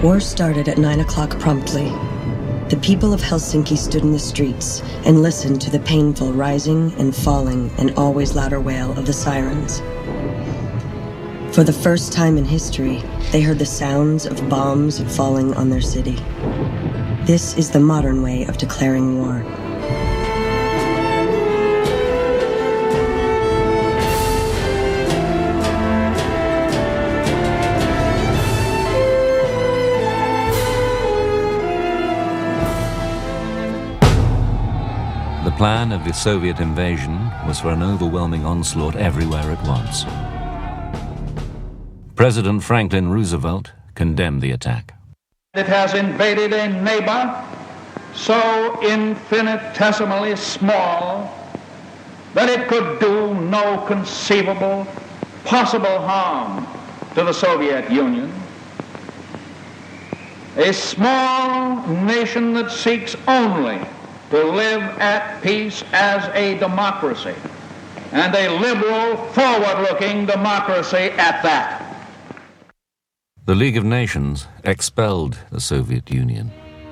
War started at 9 o'clock promptly. The people of Helsinki stood in the streets and listened to the painful rising and falling and always louder wail of the sirens. For the first time in history, they heard the sounds of bombs falling on their city. This is the modern way of declaring war. The plan of the Soviet invasion was for an overwhelming onslaught everywhere at once. President Franklin Roosevelt condemned the attack. It has invaded a neighbor so infinitesimally small that it could do no conceivable possible harm to the Soviet Union. A small nation that seeks only to live at peace as a democracy, and a liberal, forward-looking democracy at that. The League of Nations expelled the Soviet Union.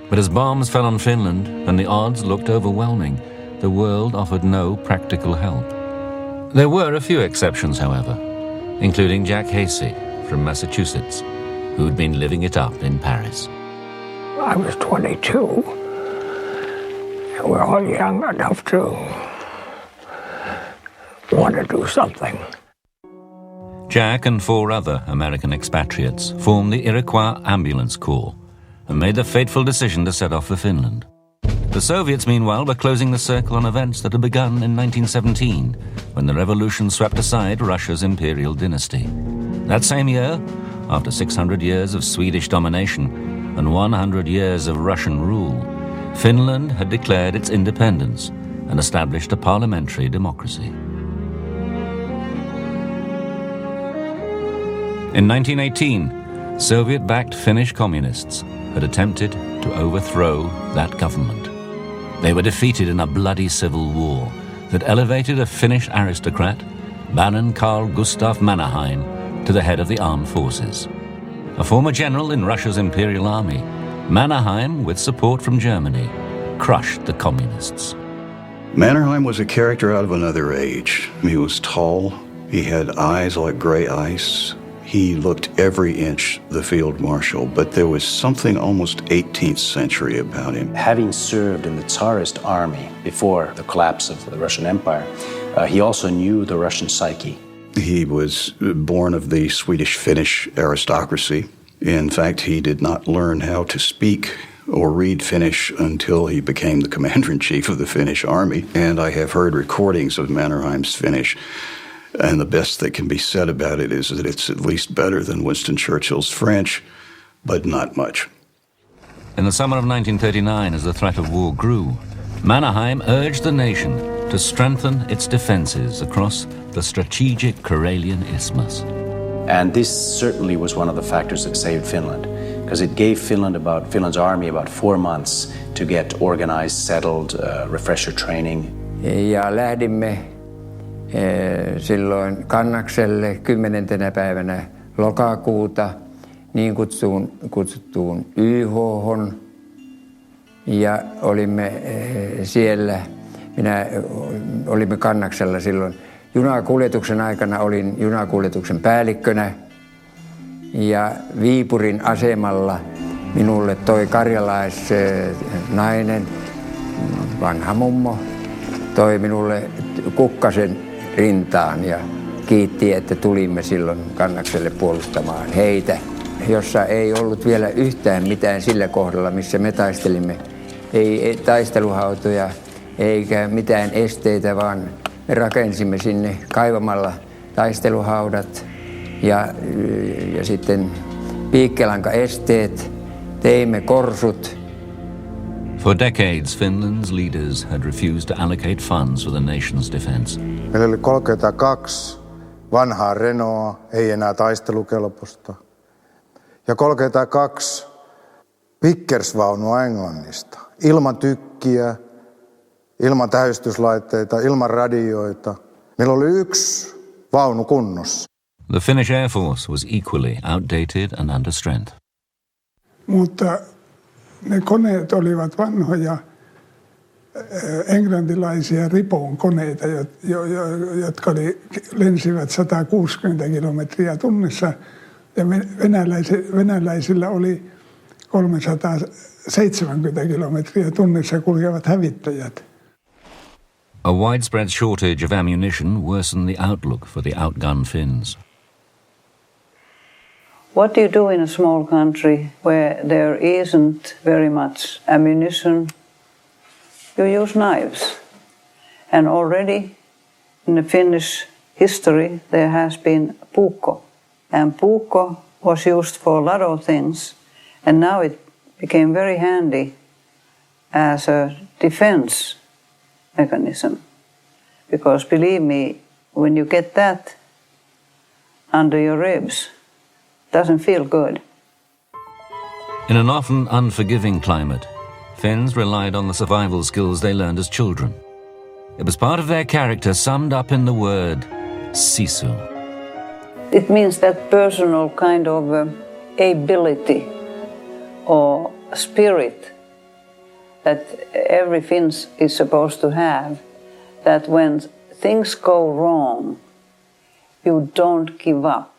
But as bombs fell on Finland and the odds looked overwhelming, the world offered no practical help. There were a few exceptions, however, including Jack Hasey from Massachusetts, who'd been living it up in Paris. I was 22. We're all young enough to want to do something. Jack and 4 other American expatriates formed the Iroquois Ambulance Corps and made the fateful decision to set off for Finland. The Soviets, meanwhile, were closing the circle on events that had begun in 1917, when the revolution swept aside Russia's imperial dynasty. That same year, after 600 years of Swedish domination and 100 years of Russian rule, Finland had declared its independence and established a parliamentary democracy. In 1918, Soviet-backed Finnish communists had attempted to overthrow that government. They were defeated in a bloody civil war that elevated a Finnish aristocrat, Baron Carl Gustaf Mannerheim, to the head of the armed forces. A former general in Russia's imperial army, Mannerheim, with support from Germany, crushed the communists. Mannerheim was a character out of another age. He was tall, he had eyes like gray ice, he looked every inch the field marshal, but there was something almost 18th century about him. Having served in the Tsarist army before the collapse of the Russian Empire, he also knew the Russian psyche. He was born of the Swedish-Finnish aristocracy. In fact, he did not learn how to speak or read Finnish until he became the commander-in-chief of the Finnish army. And I have heard recordings of Mannerheim's Finnish, and the best that can be said about it is that it's at least better than Winston Churchill's French, but not much. In the summer of 1939, as the threat of war grew, Mannerheim urged the nation to strengthen its defenses across the strategic Karelian Isthmus. And this certainly was one of the factors that saved Finland, because it gave Finland's army about 4 months to get organized, settled, refresher training. Ja lähdimme silloin Kannakselle 10. päivänä lokakuuta niin kutsuttuun YH:hon. Ja olimme siellä, olimme Kannaksella silloin. Junakuljetuksen aikana olin junakuljetuksen päällikkönä ja Viipurin asemalla minulle toi karjalaisnainen, vanha mummo, toi minulle kukkasen rintaan ja kiitti, että tulimme silloin Kannakselle puolustamaan heitä, jossa ei ollut vielä yhtään mitään sillä kohdalla, missä me taistelimme. Ei taisteluhautoja eikä mitään esteitä, vaan me rakensimme sinne kaivamalla taisteluhaudat ja sitten piikkelankaesteet, teimme korsut. For decades, Finland's leaders had refused to allocate funds for the nation's defense. Meillä oli 32 vanhaa Renaulta, ei enää taistelukelpoista. Ja 32 Vickersvaunua Englannista, ilman tykkiä, ilman tähystyslaitteita, ilman radioita. Meillä oli 1 vaunu kunnossa. The Finnish Air Force was equally outdated and under strength. mutta ne koneet olivat vanhoja englantilaisia Ripoon koneita, jotka lensivät 160 kilometriä tunnissa ja venäläisillä oli 370 kilometriä tunnissa kulkevat hävittäjät. A widespread shortage of ammunition worsened the outlook for the outgunned Finns. What do you do in a small country where there isn't very much ammunition? You use knives. And already in the Finnish history there has been puukko. And puukko was used for a lot of things. And now it became very handy as a defense mechanism. Because believe me, when you get that under your ribs, it doesn't feel good. In an often unforgiving climate, Finns relied on the survival skills they learned as children. It was part of their character summed up in the word sisu. It means that personal kind of ability or spirit that every Finn is supposed to have, that when things go wrong, you don't give up.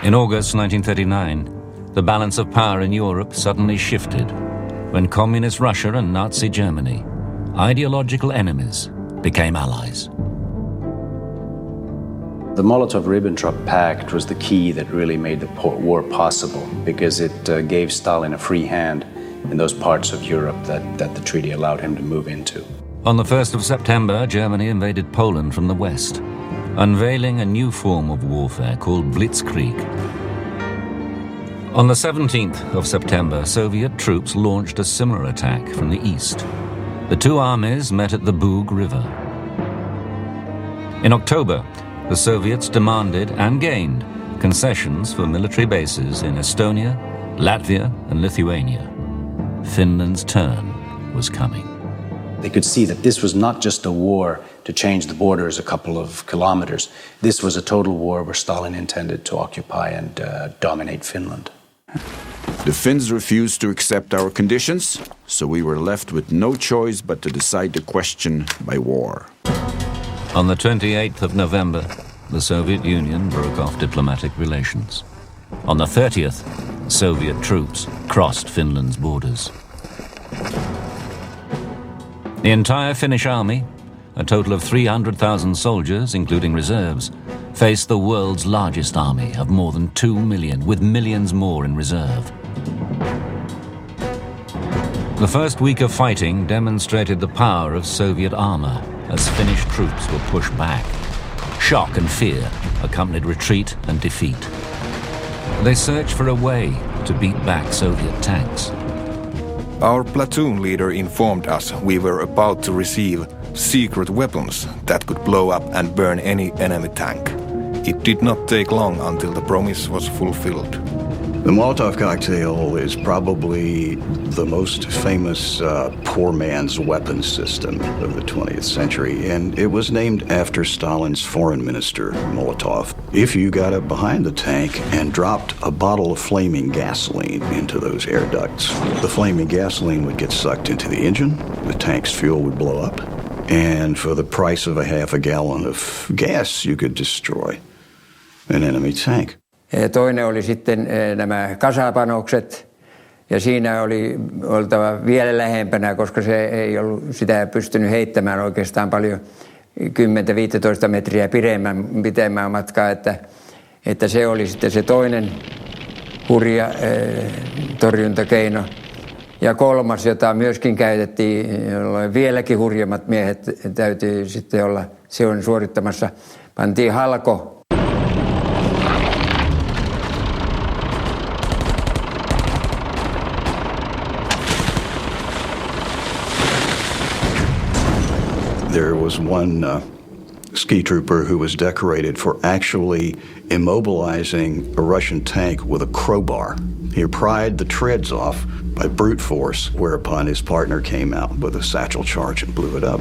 In August 1939, the balance of power in Europe suddenly shifted when Communist Russia and Nazi Germany, ideological enemies, became allies. The Molotov-Ribbentrop Pact was the key that really made the war possible, because it gave Stalin a free hand in those parts of Europe that the treaty allowed him to move into. On the 1st of September, Germany invaded Poland from the west, unveiling a new form of warfare called Blitzkrieg. On the 17th of September, Soviet troops launched a similar attack from the east. The two armies met at the Bug River. In October, the Soviets demanded and gained concessions for military bases in Estonia, Latvia, and Lithuania. Finland's turn was coming. They could see that this was not just a war to change the borders a couple of kilometers. This was a total war where Stalin intended to occupy and dominate Finland. The Finns refused to accept our conditions, so we were left with no choice but to decide the question by war. On the 28th of November, the Soviet Union broke off diplomatic relations. On the 30th, Soviet troops crossed Finland's borders. The entire Finnish army, a total of 300,000 soldiers, including reserves, faced the world's largest army of more than 2 million, with millions more in reserve. The first week of fighting demonstrated the power of Soviet armor as Finnish troops were pushed back. Shock and fear accompanied retreat and defeat. They searched for a way to beat back Soviet tanks. Our platoon leader informed us we were about to receive secret weapons that could blow up and burn any enemy tank. It did not take long until the promise was fulfilled. The Molotov cocktail is probably the most famous poor man's weapon system of the 20th century, and it was named after Stalin's foreign minister, Molotov. If you got up behind the tank and dropped a bottle of flaming gasoline into those air ducts, the flaming gasoline would get sucked into the engine, the tank's fuel would blow up, and for the price of a half a gallon of gas, you could destroy an enemy tank. Toinen oli sitten nämä kasapanokset, ja siinä oli oltava vielä lähempänä, koska se ei ollut sitä pystynyt heittämään oikeastaan paljon 10-15 metriä pitemmän matkaa, että se oli sitten se toinen hurja torjuntakeino. Ja kolmas, jota myöskin käytettiin, jolloin vieläkin hurjemmat miehet täytyy sitten olla on suorittamassa, pantiin halko. There was one ski trooper who was decorated for actually immobilizing a Russian tank with a crowbar. He pried the treads off by brute force, whereupon his partner came out with a satchel charge and blew it up.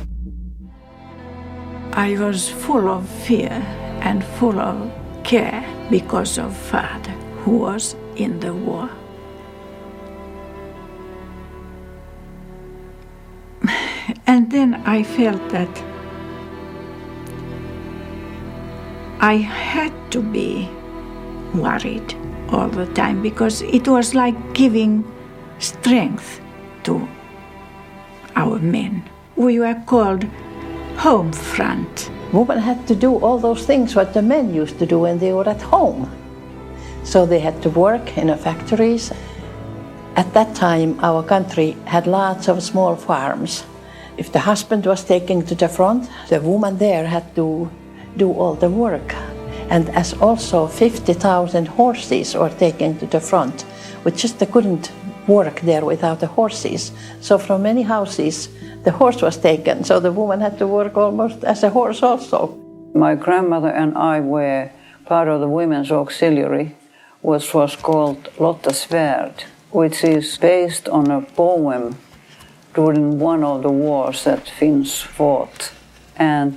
I was full of fear and full of care because of father who was in the war. And then I felt that I had to be worried all the time because it was like giving strength to our men. We were called home front. Women had to do all those things what the men used to do when they were at home. So they had to work in the factories. At that time, our country had lots of small farms. If the husband was taken to the front, the woman there had to do all the work. And as also 50,000 horses were taken to the front, which just they couldn't work there without the horses. So from many houses, the horse was taken, so the woman had to work almost as a horse also. My grandmother and I were part of the women's auxiliary, which was called Lotta Svärd, which is based on a poem during one of the wars that Finns fought. And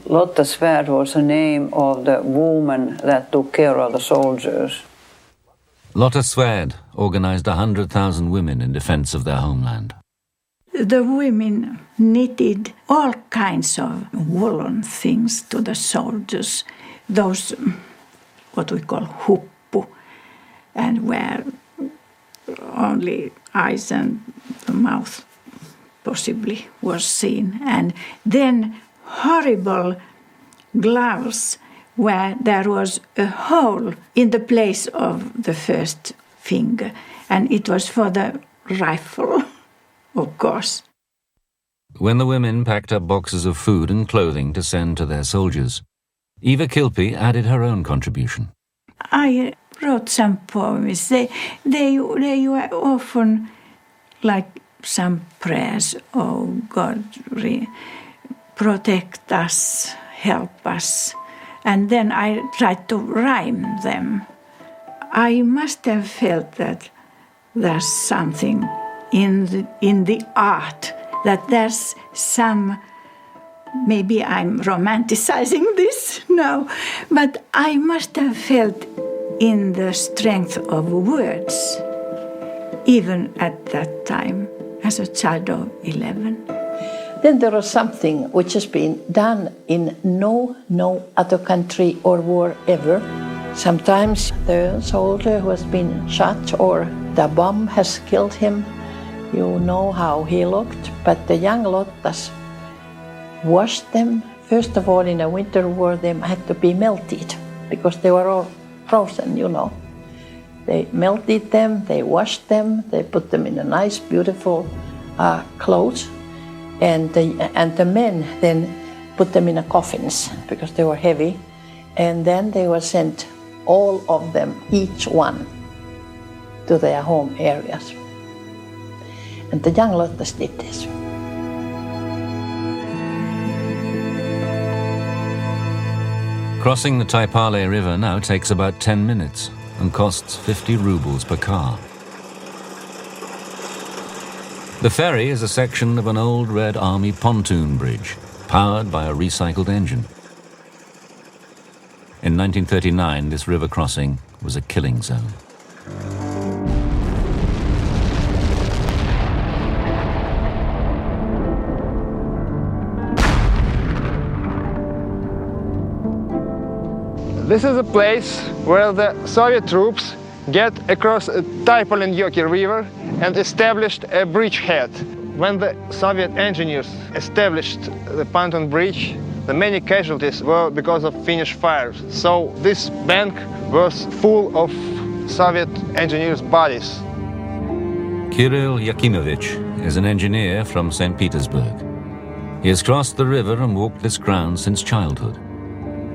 Lotta Svärd was the name of the woman that took care of the soldiers. Lotta Svärd organized 100,000 women in defense of their homeland. The women knitted all kinds of woolen things to the soldiers, those what we call huppu, and where only eyes and the mouth possibly was seen. And then horrible gloves where there was a hole in the place of the first finger, and it was for the rifle, of course. When the women packed up boxes of food and clothing to send to their soldiers, Eva Kilpi added her own contribution. I wrote some poems. They were often like some prayers. Oh God, protect us, help us. And then I tried to rhyme them. I must have felt that there's something in the art, that there's some, maybe I'm romanticizing this now, but I must have felt in the strength of words, even at that time, as a child of 11. Then there was something which has been done in no other country or war ever. Sometimes the soldier who has been shot or the bomb has killed him, you know how he looked, but the young Lottas washed them. First of all, in a winter war, they had to be melted because they were all frozen, you know. They melted them, they washed them, they put them in a nice, beautiful clothes, and the men then put them in coffins because they were heavy, and then they were sent, all of them, each one, to their home areas. And the young Lottas did this. Crossing the Taipale River now takes about 10 minutes and costs 50 rubles per car. The ferry is a section of an old Red Army pontoon bridge, powered by a recycled engine. In 1939, this river crossing was a killing zone. This is a place where the Soviet troops get across the Taipale River and established a bridgehead. When the Soviet engineers established the pontoon bridge, the many casualties were because of Finnish fires. So this bank was full of Soviet engineers' bodies. Kirill Yakimovich is an engineer from St. Petersburg. He has crossed the river and walked this ground since childhood.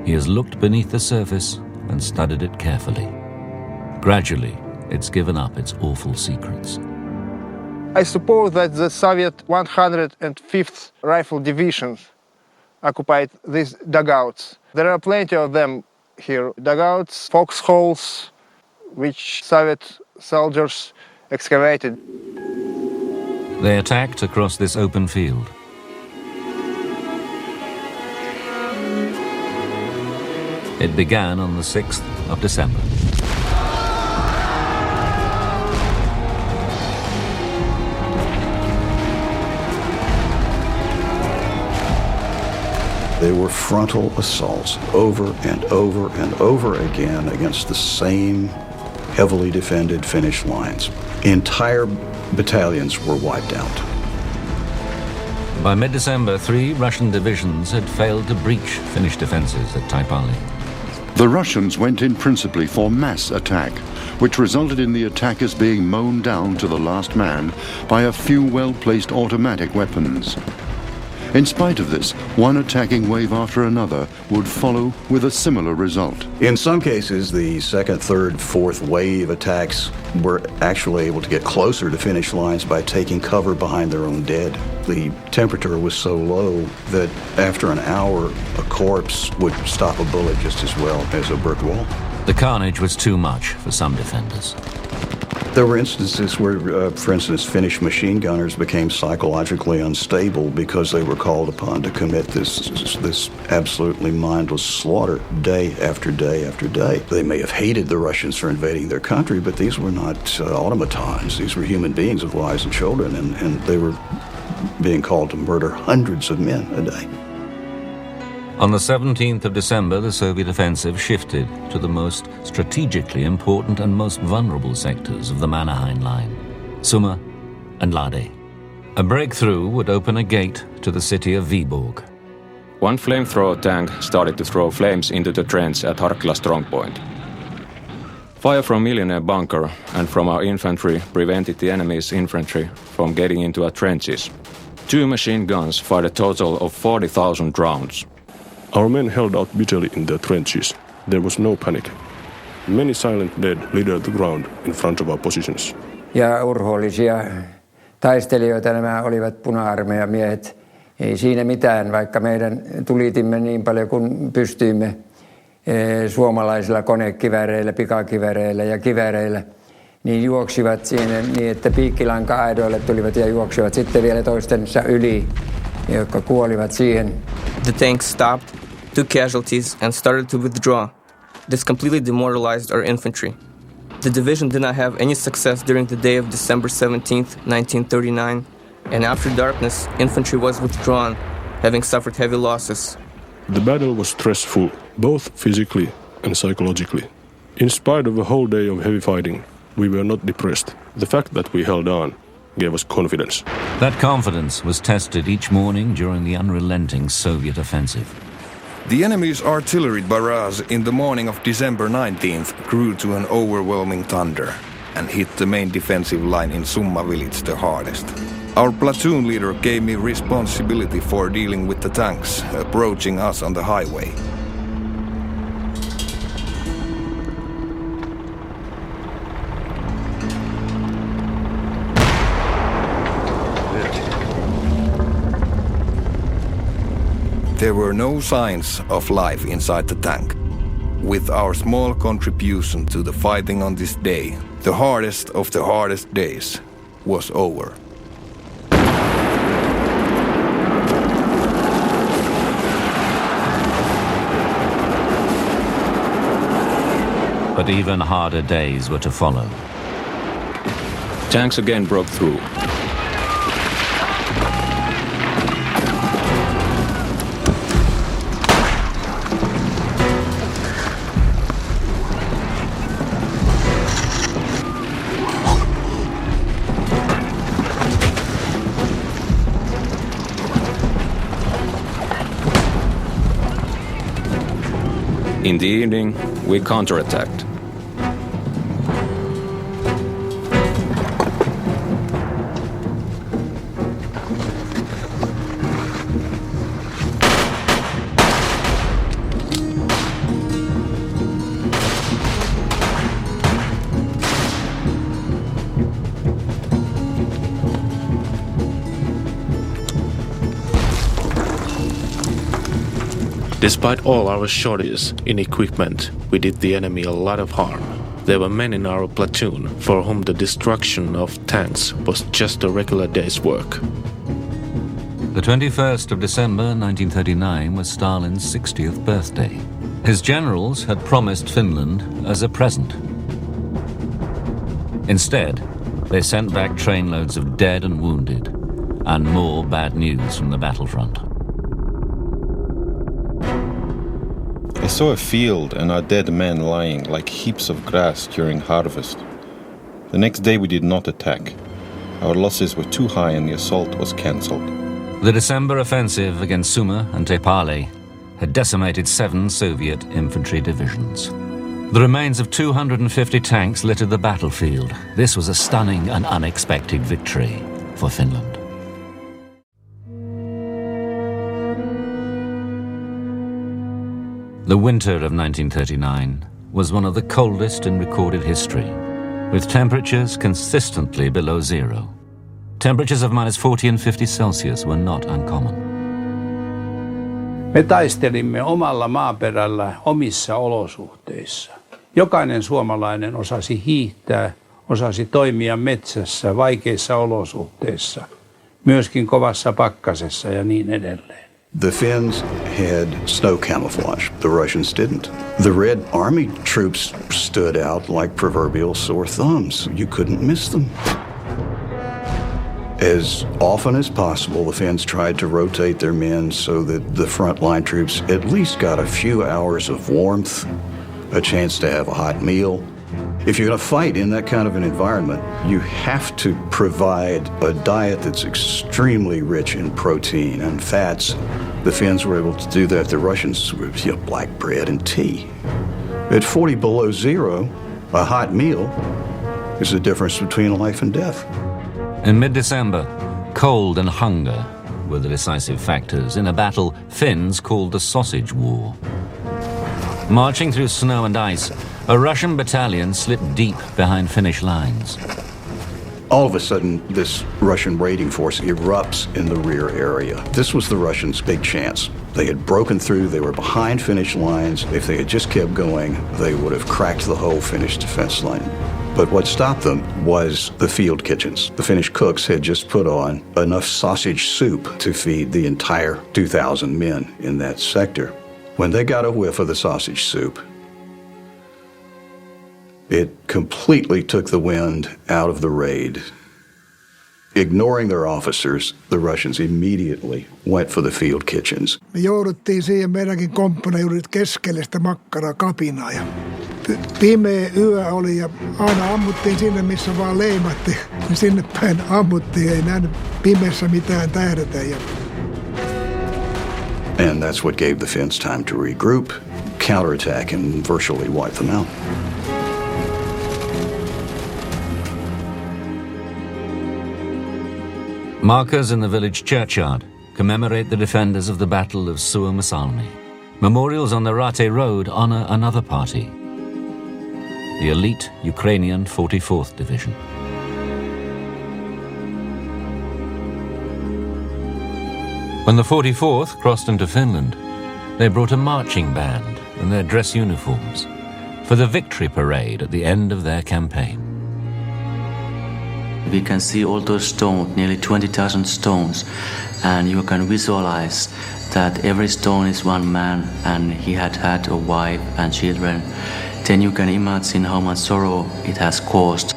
He has looked beneath the surface and studied it carefully. Gradually, it's given up its awful secrets. I suppose that the Soviet 105th Rifle Division occupied these dugouts. There are plenty of them here. Dugouts, foxholes, which Soviet soldiers excavated. They attacked across this open field. It began on the 6th of December. They were frontal assaults over and over and over again against the same heavily defended Finnish lines. Entire battalions were wiped out. By mid-December, 3 Russian divisions had failed to breach Finnish defences at Taipale. The Russians went in principally for mass attack, which resulted in the attackers being mown down to the last man by a few well-placed automatic weapons. In spite of this, one attacking wave after another would follow with a similar result. In some cases, the second, third, fourth wave attacks were actually able to get closer to Finnish lines by taking cover behind their own dead. The temperature was so low that after an hour, a corpse would stop a bullet just as well as a brick wall. The carnage was too much for some defenders. There were instances where, for instance, Finnish machine gunners became psychologically unstable because they were called upon to commit this absolutely mindless slaughter day after day after day. They may have hated the Russians for invading their country, but these were not automatons. These were human beings with wives and children, and they were being called to murder hundreds of men a day. On the 17th of December, the Soviet offensive shifted to the most strategically important and most vulnerable sectors of the Mannerheim Line, Summa and Lade. A breakthrough would open a gate to the city of Viborg. One flamethrower tank started to throw flames into the trench at Harkla strongpoint. Fire from Millionaire bunker and from our infantry prevented the enemy's infantry from getting into our trenches. 2 machine guns fired a total of 40,000 rounds. Our men held out bitterly in their trenches. There was no panic. Many silent dead littered the ground in front of our positions. Ja urhoollisia taistelijoita nämä olivat puna-armeijan miehet. Ei siinä mitään, vaikka meidän tulitimme niin paljon kuin pystyimme suomalaisilla konekivääreillä, pikakivääreillä ja kivääreillä, niin juoksivat siinä niin, että piikkilanka-aidoille tulivat ja juoksivat sitten vielä toistensa yli, jotka kuolivat siihen. The tanks stopped, took casualties, and started to withdraw. This completely demoralized our infantry. The division did not have any success during the day of December 17th, 1939, and after darkness, infantry was withdrawn, having suffered heavy losses. The battle was stressful, both physically and psychologically. In spite of a whole day of heavy fighting, we were not depressed. The fact that we held on gave us confidence. That confidence was tested each morning during the unrelenting Soviet offensive. The enemy's artillery barrage in the morning of December 19th grew to an overwhelming thunder and hit the main defensive line in Summa village the hardest. Our platoon leader gave me responsibility for dealing with the tanks approaching us on the highway. There were no signs of life inside the tank. With our small contribution to the fighting on this day, the hardest of the hardest days was over. But even harder days were to follow. Tanks again broke through. In the evening, we counterattacked. Despite all our shortages in equipment, we did the enemy a lot of harm. There were men in our platoon for whom the destruction of tanks was just a regular day's work. The 21st of December 1939 was Stalin's 60th birthday. His generals had promised Finland as a present. Instead, they sent back trainloads of dead and wounded, and more bad news from the battlefront. I saw a field and our dead men lying like heaps of grass during harvest. The next day we did not attack. Our losses were too high and the assault was cancelled. The December offensive against Suma and Termopili had decimated 7 Soviet infantry divisions. The remains of 250 tanks littered the battlefield. This was a stunning and unexpected victory for Finland. The winter of 1939 was one of the coldest in recorded history, with temperatures consistently below zero. Temperatures of minus 40 and 50 Celsius were not uncommon. Me taistelimme omalla maaperällä omissa olosuhteissa. Jokainen suomalainen osasi hiihtää, osasi toimia metsässä vaikeissa olosuhteissa, myöskin kovassa pakkasessa ja niin edelleen. The Finns had snow camouflage. The Russians didn't. The Red Army troops stood out like proverbial sore thumbs. You couldn't miss them. As often as possible, the Finns tried to rotate their men so that the frontline troops at least got a few hours of warmth, a chance to have a hot meal. If you're going to fight in that kind of an environment, you have to provide a diet that's extremely rich in protein and fats. The Finns were able to do that. The Russians were black bread and tea. At 40 below zero, a hot meal is the difference between life and death. In mid-December, cold and hunger were the decisive factors in a battle Finns called the Sausage War. Marching through snow and ice, a Russian battalion slipped deep behind Finnish lines. All of a sudden, this Russian raiding force erupts in the rear area. This was the Russians' big chance. They had broken through, they were behind Finnish lines. If they had just kept going, they would have cracked the whole Finnish defense line. But what stopped them was the field kitchens. The Finnish cooks had just put on enough sausage soup to feed the entire 2,000 men in that sector. When they got a whiff of the sausage soup, it completely took the wind out of the raid. Ignoring their officers, the Russians immediately went for the field kitchens. Me jouduttiin siihen meidänkin komppana juuri keskelle sitä makkarakapinaa. Ja pimeä yö oli ja aina ammuttiin sinne, missä vaan leimatti. Ja sinne päin ammuttiin, ei nähnyt pimeässä mitään tähdetä. And that's what gave the Finns time to regroup, counterattack, and virtually wipe them out. Markers in the village churchyard commemorate the defenders of the Battle of Suomussalmi. Memorials on the Rate Road honor another party, the elite Ukrainian 44th Division. When the 44th crossed into Finland, they brought a marching band and their dress uniforms for the victory parade at the end of their campaign. We can see all those stones, nearly 20,000 stones, and you can visualize that every stone is one man and he had had a wife and children. Then you can imagine how much sorrow it has caused.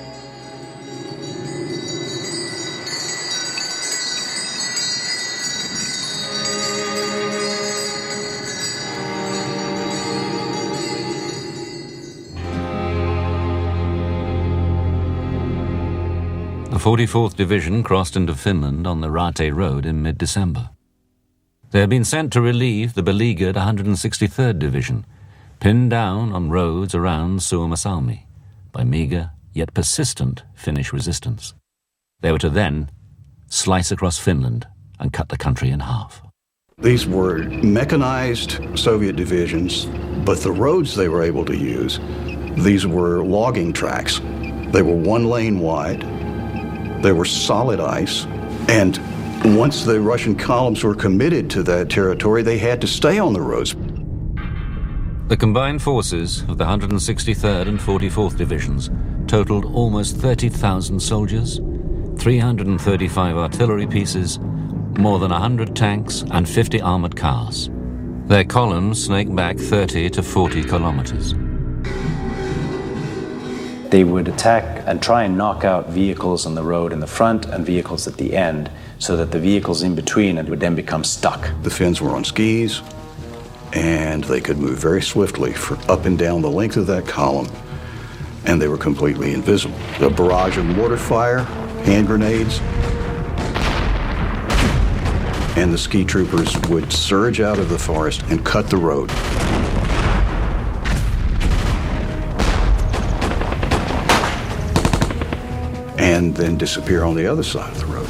The 44th Division crossed into Finland on the Rate Road in mid-December. They had been sent to relieve the beleaguered 163rd Division, pinned down on roads around Suomussalmi by meagre yet persistent Finnish resistance. They were to then slice across Finland and cut the country in half. These were mechanized Soviet divisions, but the roads they were able to use, these were logging tracks. They were 1 lane wide. They were solid ice, and once the Russian columns were committed to that territory, they had to stay on the roads. The combined forces of the 163rd and 44th Divisions totaled almost 30,000 soldiers, 335 artillery pieces, more than 100 tanks and 50 armored cars. Their columns snake back 30 to 40 kilometers. They would attack and try and knock out vehicles on the road in the front and vehicles at the end, so that the vehicles in between would then become stuck. The Finns were on skis, and they could move very swiftly for up and down the length of that column, and they were completely invisible. A barrage of mortar fire, hand grenades, and the ski troopers would surge out of the forest and cut the road. And then disappear on the other side of the road.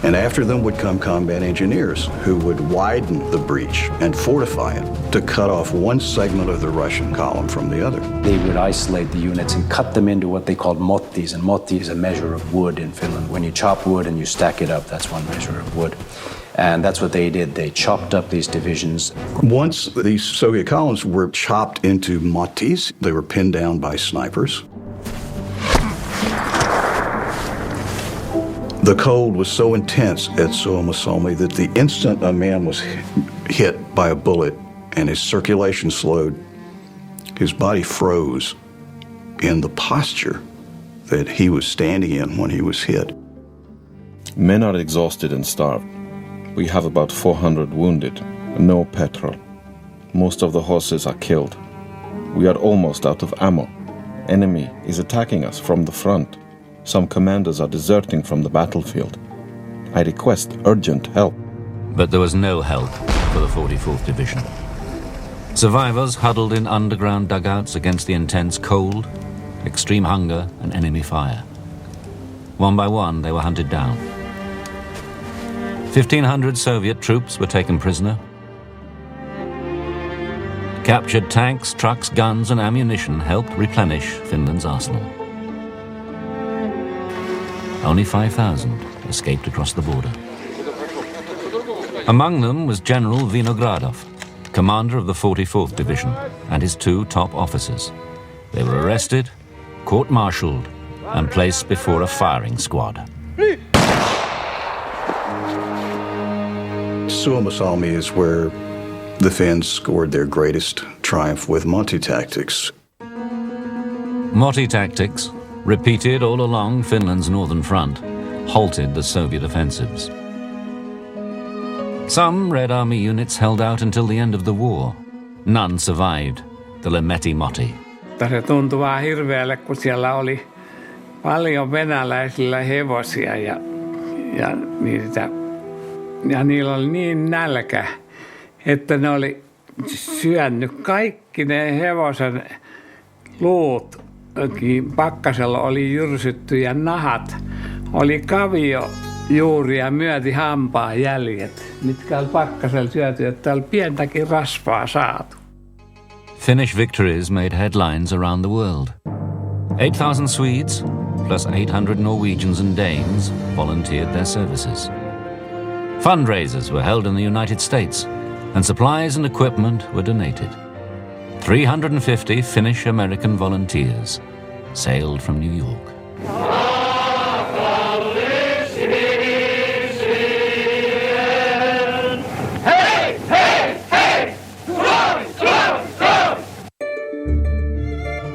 And after them would come combat engineers who would widen the breach and fortify it to cut off one segment of the Russian column from the other. They would isolate the units and cut them into what they called mottis, and motti is a measure of wood in Finland. When you chop wood and you stack it up, that's one measure of wood. And that's what they did. They chopped up these divisions. Once these Soviet columns were chopped into mottis, they were pinned down by snipers. The cold was so intense at Suomussalmi that the instant a man was hit by a bullet and his circulation slowed, his body froze in the posture that he was standing in when he was hit. Men are exhausted and starved. We have about 400 wounded, and no petrol. Most of the horses are killed. We are almost out of ammo. Enemy is attacking us from the front. Some commanders are deserting from the battlefield. I request urgent help. But there was no help for the 44th Division. Survivors huddled in underground dugouts against the intense cold, extreme hunger, and enemy fire. One by one, they were hunted down. 1,500 Soviet troops were taken prisoner. Captured tanks, trucks, guns, and ammunition helped replenish Finland's arsenal. Only 5,000 escaped across the border. Among them was General Vinogradov, commander of the 44th Division, and his 2 top officers. They were arrested, court-martialed, and placed before a firing squad. Suomussalmi is where the Finns scored their greatest triumph with Monty tactics. Monty tactics, repeated all along Finland's northern front, halted the Soviet offensives. Some Red Army units held out until the end of the war. None survived the Lemeti-Moti. Se tuntui vaan hirveälle, kun siellä oli paljon venäläisillä hevosia ja niillä oli niin nälkä, että ne oli syönyt kaikki ne hevosen luut. Pakkasella oli jyrsytty ja nahat. Oli kavio juuria myöti hampaa jäljet, mitkä oli pakkasella syöty, että oli pientäkin rasvaa saatu. Finnish victories made headlines around the world. 8,000 Swedes, plus 800 Norwegians and Danes, volunteered their services. Fundraisers were held in the United States, and supplies and equipment were donated. 350 Finnish-American volunteers sailed from New York.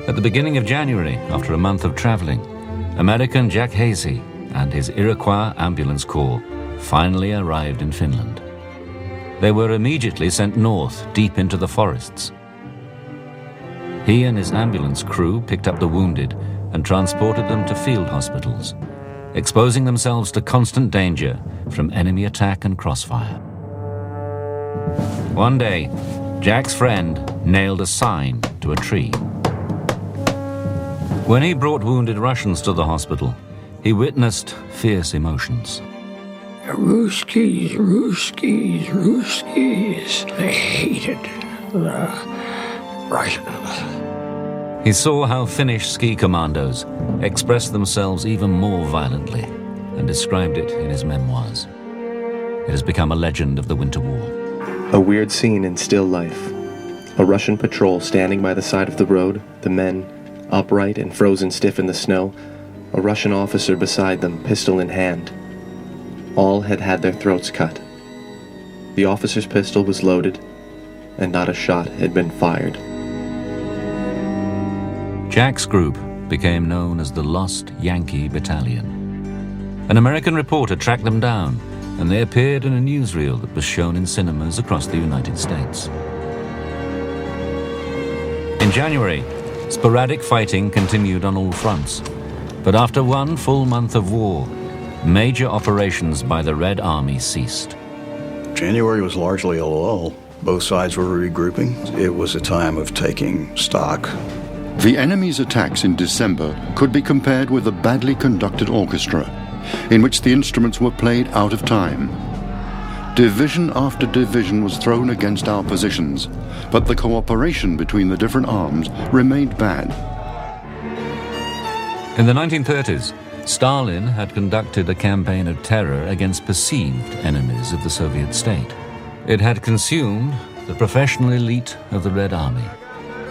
At the beginning of January, after a month of traveling, American Jack Hasey and his Iroquois Ambulance Corps finally arrived in Finland. They were immediately sent north, deep into the forests. He and his ambulance crew picked up the wounded and transported them to field hospitals, exposing themselves to constant danger from enemy attack and crossfire. One day, Jack's friend nailed a sign to a tree. When he brought wounded Russians to the hospital, he witnessed fierce emotions. Ruskies, Ruskies, Ruskies. They hated the Russians. He saw how Finnish ski commandos expressed themselves even more violently and described it in his memoirs. It has become a legend of the Winter War. A weird scene in still life. A Russian patrol standing by the side of the road, the men upright and frozen stiff in the snow, a Russian officer beside them, pistol in hand. All had had their throats cut. The officer's pistol was loaded. and not a shot had been fired. Jack's group became known as the Lost Yankee Battalion. An American reporter tracked them down, and they appeared in a newsreel that was shown in cinemas across the United States. In January, sporadic fighting continued on all fronts, but after one full month of war, major operations by the Red Army ceased. January was largely a lull. Both sides were regrouping. It was a time of taking stock. The enemy's attacks in December could be compared with a badly conducted orchestra, in which the instruments were played out of time. Division after division was thrown against our positions, but the cooperation between the different arms remained bad. In the 1930s, Stalin had conducted a campaign of terror against perceived enemies of the Soviet state. It had consumed the professional elite of the Red Army.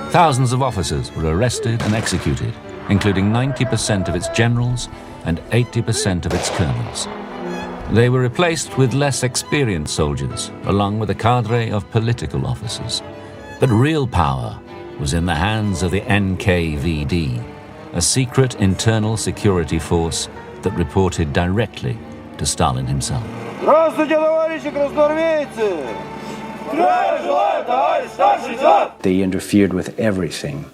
Thousands of officers were arrested and executed, including 90% of its generals and 80% of its colonels. They were replaced with less experienced soldiers, along with a cadre of political officers. But real power was in the hands of the NKVD, a secret internal security force that reported directly to Stalin himself. They interfered with everything,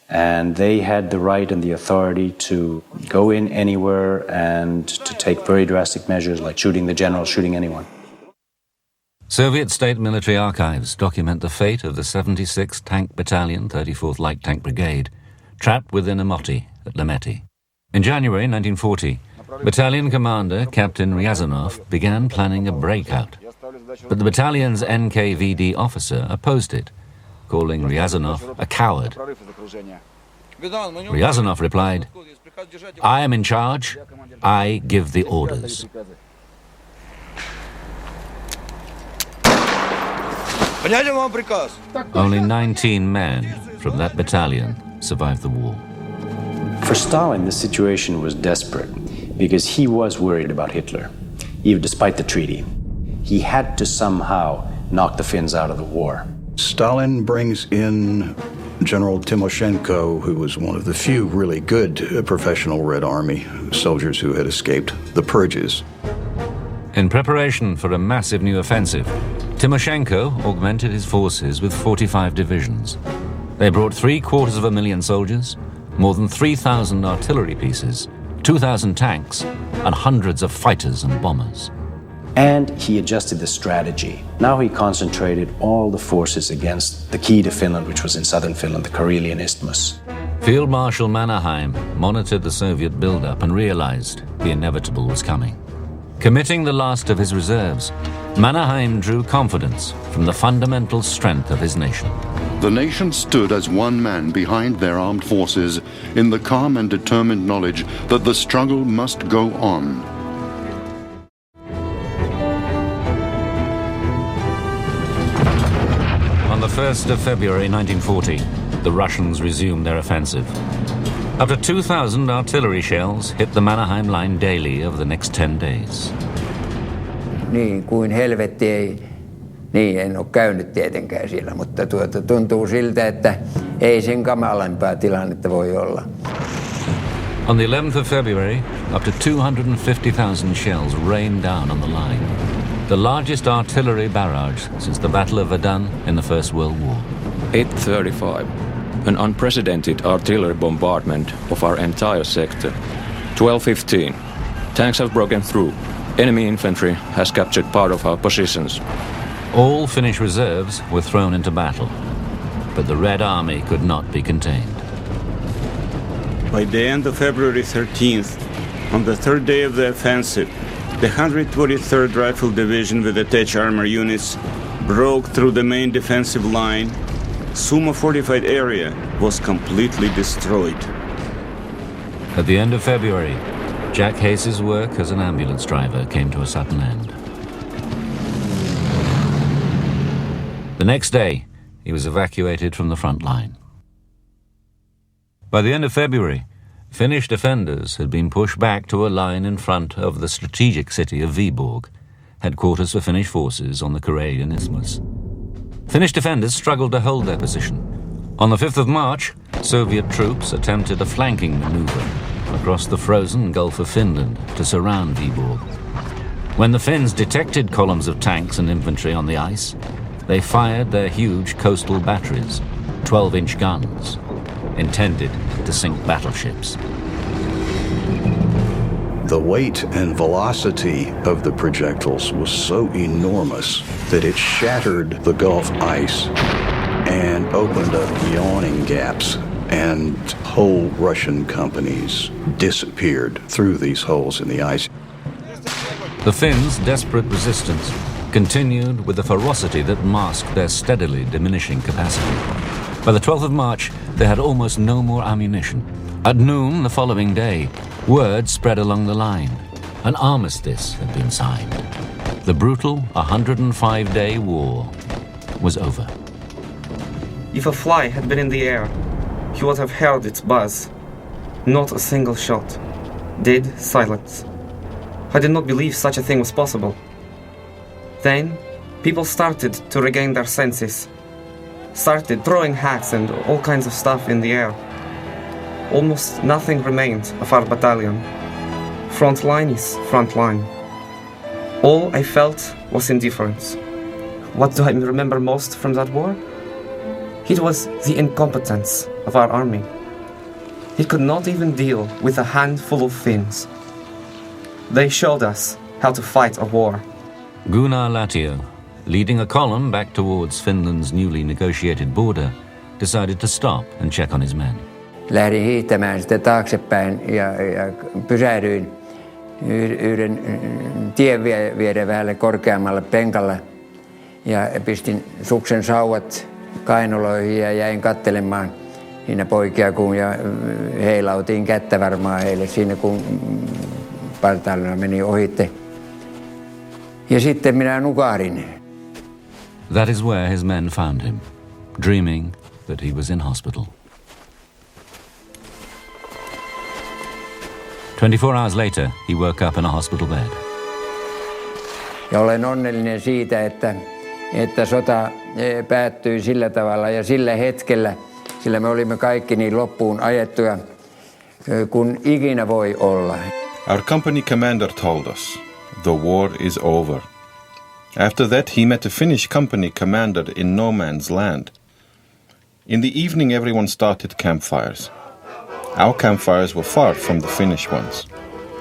and they had the right and the authority to go in anywhere and to take very drastic measures like shooting the general, shooting anyone. Soviet state military archives document the fate of the 76th Tank Battalion, 34th Light Tank Brigade, trapped within a motti at Lemeti. In January 1940, battalion commander Captain Ryazanov began planning a breakout, but the battalion's NKVD officer opposed it, calling Ryazanov a coward. Ryazanov replied, "I am in charge, I give the orders." Only 19 men from that battalion survived the war. For Stalin, the situation was desperate because he was worried about Hitler, even despite the treaty. He had to somehow knock the Finns out of the war. Stalin brings in General Timoshenko, who was one of the few really good professional Red Army soldiers who had escaped the purges. In preparation for a massive new offensive, Timoshenko augmented his forces with 45 divisions. They brought 750,000 soldiers, more than 3,000 artillery pieces, 2,000 tanks, and hundreds of fighters and bombers. And he adjusted the strategy. Now he concentrated all the forces against the key to Finland, which was in southern Finland, the Karelian Isthmus. Field Marshal Mannerheim monitored the Soviet buildup and realized the inevitable was coming. Committing the last of his reserves, Mannerheim drew confidence from the fundamental strength of his nation. The nation stood as one man behind their armed forces in the calm and determined knowledge that the struggle must go on. On the 1st of February 1940, the Russians resumed their offensive. Up to 2,000 artillery shells hit the Mannerheim line daily over the next 10 days. Niin kuin helvetti ei, niin en ole käynyt tietenkään siellä, mutta tuntuu siltä, että ei sen kamalampaa tilannetta voi olla. On the 11th of February, up to 250,000 shells rained down on the line, the largest artillery barrage since the Battle of Verdun in the First World War. 8:35. An unprecedented artillery bombardment of our entire sector. 12:15. Tanks have broken through. Enemy infantry has captured part of our positions. All Finnish reserves were thrown into battle, but the Red Army could not be contained. By the end of February 13th, on the third day of the offensive, the 123rd Rifle Division with attached armor units broke through the main defensive line. Suma fortified area was completely destroyed. At the end of February, Jack Hayes' work as an ambulance driver came to a sudden end. The next day, he was evacuated from the front line. By the end of February, Finnish defenders had been pushed back to a line in front of the strategic city of Viborg, headquarters for Finnish forces on the Karelian Isthmus. Finnish defenders struggled to hold their position. On the 5th of March, Soviet troops attempted a flanking maneuver across the frozen Gulf of Finland to surround Viborg. When the Finns detected columns of tanks and infantry on the ice, they fired their huge coastal batteries, 12-inch guns, intended to sink battleships. The weight and velocity of the projectiles was so enormous that it shattered the Gulf ice and opened up yawning gaps, and whole Russian companies disappeared through these holes in the ice. The Finns' desperate resistance continued with a ferocity that masked their steadily diminishing capacity. By the 12th of March, they had almost no more ammunition. At noon the following day, word spread along the line. An armistice had been signed. The brutal 105-day war was over. If a fly had been in the air, he would have heard its buzz. Not a single shot. Dead silence. I did not believe such a thing was possible. Then, people started to regain their senses. Started throwing hats and all kinds of stuff in the air. Almost nothing remained of our battalion. Front line is front line. All I felt was indifference. What do I remember most from that war? It was the incompetence of our army. It could not even deal with a handful of Finns. They showed us how to fight a war. Gunnar Latio, leading a column back towards Finland's newly negotiated border, decided to stop and check on his men. Lähdin hiihtämään sitten taaksepäin ja pysähdyin yhden tien vieden vähälle korkeammalle penkalle ja pistin suksen sauvat kainaloihin ja jäin katselemaan siinä poikia, kun ja heilautin kättä varmaan heille siinä, kun partaalina meni ohitte. Ja sitten minä nukahdin. That is where his men found him, dreaming that he was in hospital. 24 hours later, he woke up in a hospital bed. Ja olen onnellinen siitä, että sota päättyi sillä tavalla ja sillä hetkellä, sillä me olimme kaikki niin loppuun ajettuja kuin ikinä voi olla. Our company commander told us, the war is over. After that, he met a Finnish company commander in no man's land. In the evening, everyone started campfires. Our campfires were far from the Finnish ones.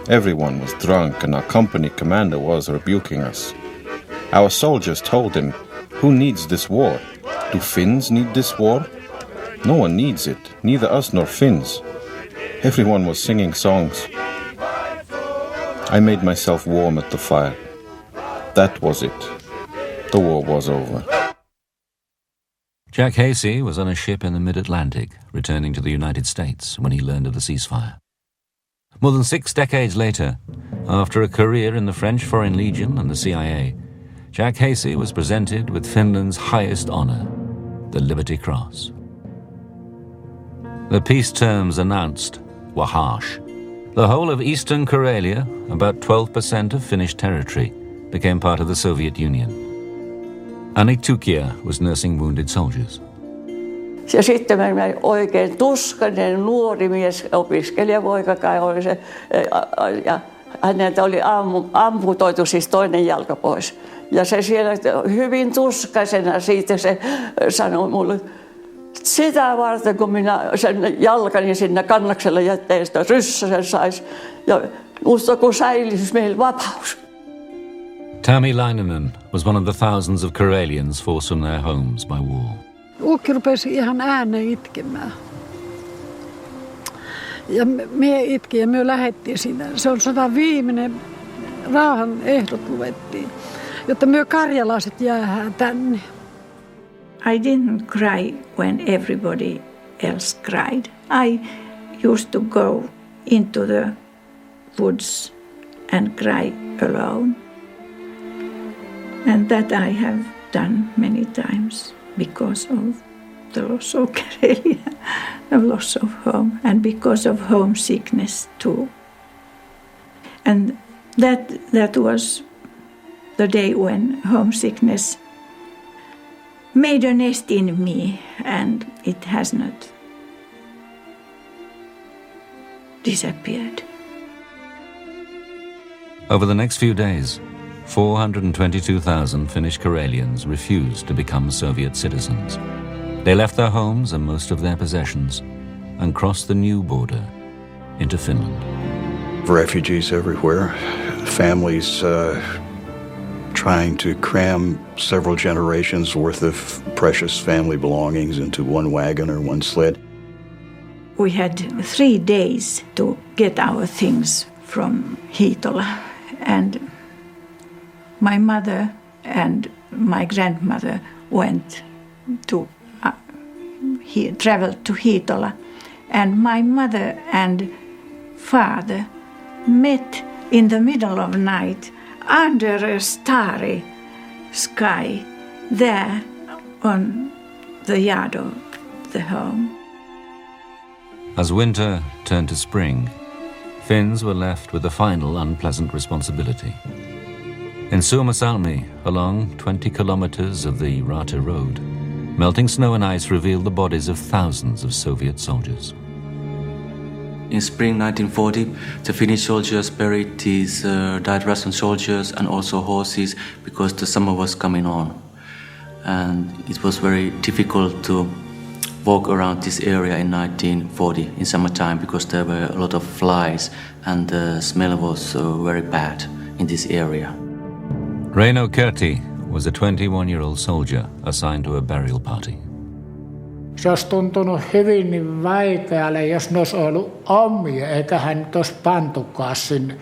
Everyone was drunk and our company commander was rebuking us. Our soldiers told him, "Who needs this war? Do Finns need this war? No one needs it, neither us nor Finns." Everyone was singing songs. I made myself warm at the fire. That was it. The war was over. Jack Hasey was on a ship in the mid-Atlantic, returning to the United States when he learned of the ceasefire. More than 6 decades later, after a career in the French Foreign Legion and the CIA, Jack Hasey was presented with Finland's highest honor, the Liberty Cross. The peace terms announced were harsh. The whole of eastern Karelia, about 12% of Finnish territory, became part of the Soviet Union. Anni Tukia was nursing wounded soldiers. Ja sitten oikein tuskainen nuori mies, opiskelijapoika kai oli se, ja häneltä oli amputoitu siis toinen jalka pois. Ja se siellä hyvin tuskaisena siitä se sanoi mulle, sitä varten kun minä sen jalkani sinne kannaksella jätteen sitä ryssäsen sais, ja musta kun säilyisi meillä vapaus. Tami Laininen was one of the thousands of Karelians forced from their homes by war. Ukki rupesi ihan ääneen itkemään. Ja me itkin ja me lähdettiin sinne. Se on sodan viimeinen rauhan ehdot luettiin, jotta me karjalaiset jäädään tänne. I didn't cry when everybody else cried. I used to go into the woods and cry alone. And that I have done many times because of the loss of Karelia, the loss of home, and because of homesickness too. And that was the day when homesickness made a nest in me, and it has not disappeared. Over the next few days, 422,000 Finnish Karelians refused to become Soviet citizens. They left their homes and most of their possessions and crossed the new border into Finland. Refugees everywhere, families trying to cram several generations worth of precious family belongings into one wagon or one sled. We had 3 days to get our things from Hiitola, and my mother and my grandmother went to traveled to Hiitola, and my mother and father met in the middle of night under a starry sky there on the yard of the home. As winter turned to spring, Finns were left with a final unpleasant responsibility. In Suomussalmi, along 20 kilometers of the Rata Road, melting snow and ice revealed the bodies of thousands of Soviet soldiers. In spring 1940, the Finnish soldiers buried these died Russian soldiers and also horses because the summer was coming on. And it was very difficult to walk around this area in 1940 in summertime because there were a lot of flies and the smell was very bad in this area. Reino Kerti was a 21-year-old soldier assigned to a burial party. Se olisi tuntunut hyvin vaikealle, jos ne olisi ollut omia, eikä hän nyt olisi pantukaan sinne.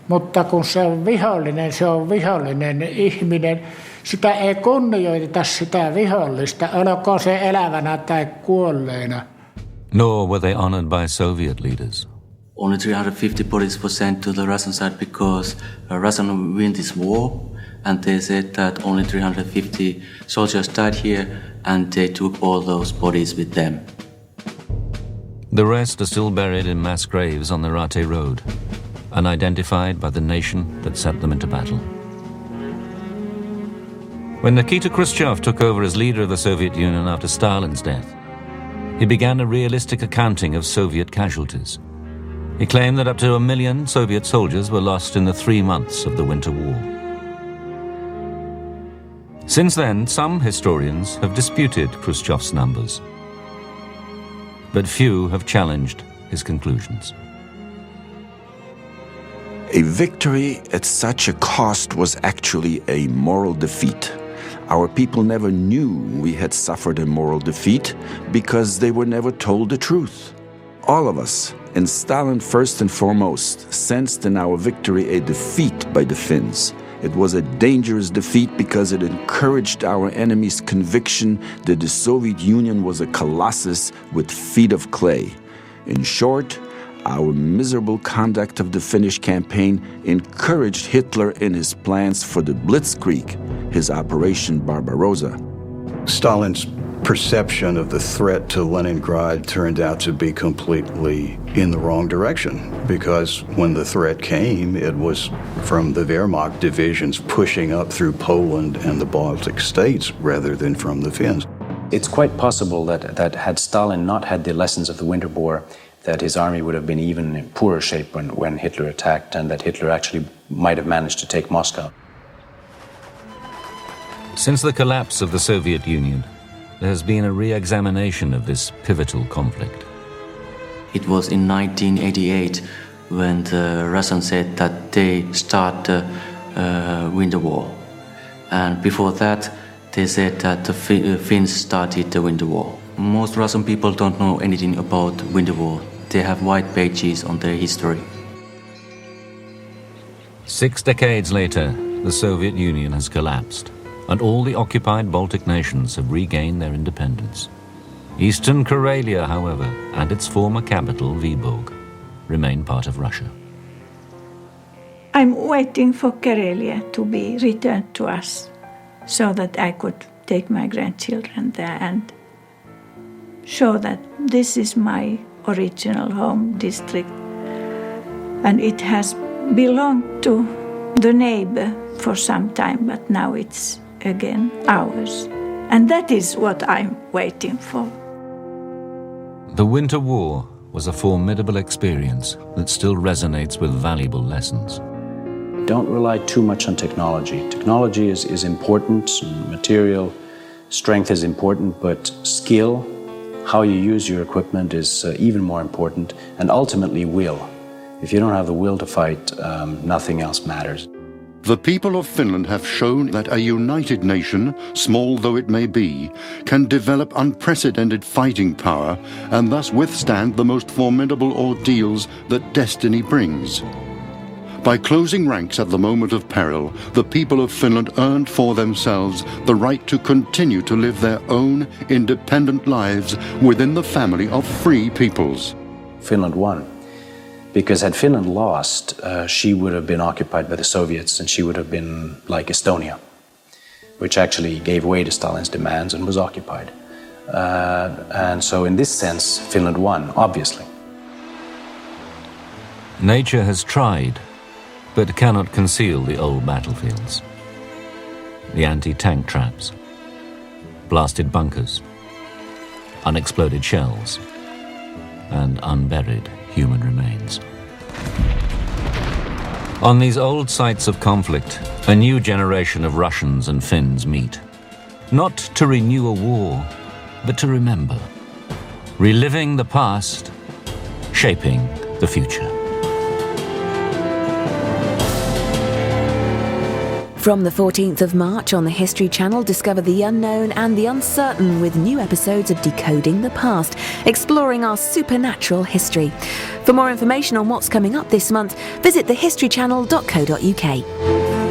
Mutta kun se on vihollinen ihminen. Sitä ei kunnioiteta sitä vihollista, olkoon se elävänä tai kuolleena. Nor were they honored by Soviet leaders. Only 350 bodies were sent to the Russian side because Russia won this war, and they said that only 350 soldiers died here, and they took all those bodies with them. The rest are still buried in mass graves on the Rate Road, unidentified by the nation that sent them into battle. When Nikita Khrushchev took over as leader of the Soviet Union after Stalin's death, he began a realistic accounting of Soviet casualties. He claimed that up to 1 million Soviet soldiers were lost in the 3 months of the Winter War. Since then, some historians have disputed Khrushchev's numbers, but few have challenged his conclusions. A victory at such a cost was actually a moral defeat. Our people never knew we had suffered a moral defeat because they were never told the truth. All of us, and Stalin first and foremost, sensed in our victory a defeat by the Finns. It was a dangerous defeat because it encouraged our enemies' conviction that the Soviet Union was a colossus with feet of clay. In short, our miserable conduct of the Finnish campaign encouraged Hitler in his plans for the Blitzkrieg, his Operation Barbarossa. Stalin's perception of the threat to Leningrad turned out to be completely in the wrong direction, because when the threat came, it was from the Wehrmacht divisions pushing up through Poland and the Baltic states rather than from the Finns. It's quite possible that had Stalin not had the lessons of the Winter War, that his army would have been even in poorer shape when Hitler attacked, and that Hitler actually might have managed to take Moscow. Since the collapse of the Soviet Union, there has been a re-examination of this pivotal conflict. It was in 1988 when the Russians said that they start the Winter War. And before that, they said that the Finns started the Winter War. Most Russian people don't know anything about Winter War. They have white pages on their history. 6 decades later, the Soviet Union has collapsed, and all the occupied Baltic nations have regained their independence. Eastern Karelia, however, and its former capital, Vyborg, remain part of Russia. I'm waiting for Karelia to be returned to us so that I could take my grandchildren there and show that this is my original home district, and it has belonged to the neighbor for some time, but now it's again ours, And that is what I'm waiting for. The Winter War was a formidable experience that still resonates with valuable lessons. Don't rely too much on technology. Technology is important, material strength is important, but skill, how you use your equipment is even more important, and ultimately will. If you don't have the will to fight, nothing else matters. The people of Finland have shown that a united nation, small though it may be, can develop unprecedented fighting power and thus withstand the most formidable ordeals that destiny brings. By closing ranks at the moment of peril, the people of Finland earned for themselves the right to continue to live their own independent lives within the family of free peoples. Finland won. Because had Finland lost, she would have been occupied by the Soviets and she would have been like Estonia, which actually gave way to Stalin's demands and was occupied. And so in this sense, Finland won, obviously. Nature has tried, but cannot conceal the old battlefields. The anti-tank traps, blasted bunkers, unexploded shells, and unburied human remains. On these old sites of conflict, a new generation of Russians and Finns meet. Not to renew a war, but to remember. Reliving the past, shaping the future. From the 14th of March on the History Channel, discover the unknown and the uncertain with new episodes of Decoding the Past, exploring our supernatural history. For more information on what's coming up this month, visit thehistorychannel.co.uk.